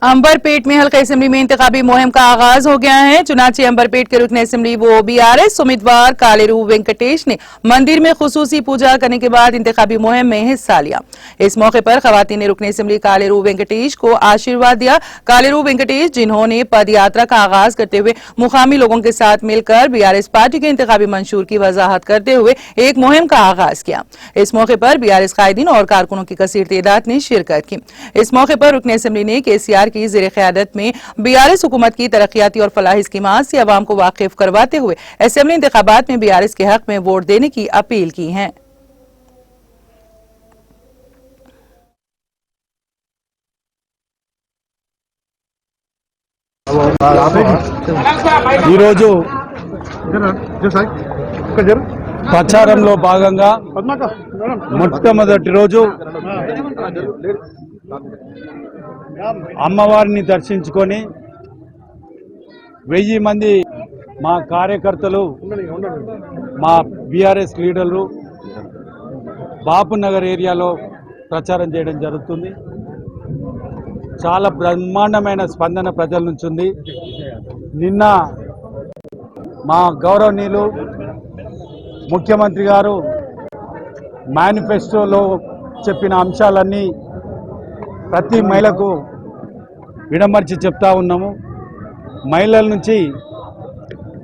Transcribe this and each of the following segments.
अंबरपेट में हल्का असेंबली में इंतखाबी मुहिम का आगाज हो गया है। चुनाचे अंबरपेट के रुकन असेंबली वो बीआरएस उम्मीदवार कालेरू वेंकटेश ने मंदिर में खुसूसी पूजा करने के बाद इंतखाबी मुहिम में हिस्सा लिया। इस मौके पर खवातीन ने रुकन असेंबली कालेरू वेंकटेश को आशीर्वाद दिया। कालेरू वेंकटेश जिन्होंने पद यात्रा का आगाज करते हुए मुकामी लोगों के साथ मिलकर बीआरएस पार्टी के इंतखाबी मंशूर की वजाहत करते हुए एक मुहिम का आगाज किया। इस मौके पर बीआरएस कायदीन और कारकुनों की कसीर तादाद ने शिरकत की। इस मौके पर रुकन असेंबली ने केसीआर की ज़ेरे क़यादत में बीआरएस हुकूमत की तरक्याती और फलाही स्कीमात से अवाम को वाकिफ करवाते हुए असेंबली इंतखाबात में बीआरएस के हक में वोट देने की अपील की है। ప్రచారంలో భాగంగా మొట్టమొదటి రోజు అమ్మవారిని దర్శించుకొని 1000 మంది మా కార్యకర్తలు మా బీఆర్ఎస్ లీడర్లు బాపునగర్ ఏరియాలో ప్రచారం చేయడం జరుగుతుంది। చాలా బ్రహ్మాండమైన స్పందన ప్రజల నుంచి ఉంది। నిన్న మా గౌరవనీయులు ముఖ్యమంత్రి గారు మేనిఫెస్టోలో చెప్పిన అంశాలన్నీ ప్రతి మహిళకు విడమర్చి చెప్తా ఉన్నాము। మహిళల నుంచి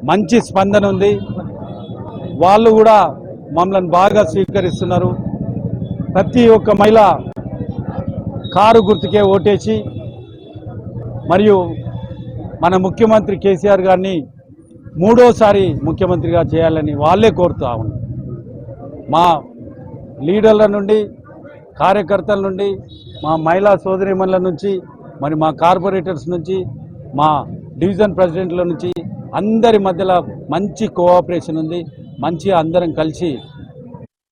మంచి స్పందన ఉంది। వాళ్ళు కూడా మమ్మల్ని బాగా స్వీకరిస్తున్నారు। ప్రతి ఒక్క మహిళ కారు గుర్తుకే ఓటేసి మరియు మన ముఖ్యమంత్రి కేసీఆర్ గారిని మూడోసారి ముఖ్యమంత్రిగా చేయాలని వాళ్ళే కోరుతా ఉన్నారు। మా లీడర్ల నుండి కార్యకర్తల నుండి మా మహిళా సోదరీమణుల నుంచి మరి మా కార్పొరేటర్స్ నుంచి మా డివిజన్ ప్రెసిడెంట్ల నుంచి అందరి మధ్యలో మంచి కోఆపరేషన్ ఉంది। మంచిగా అందరం కలిసి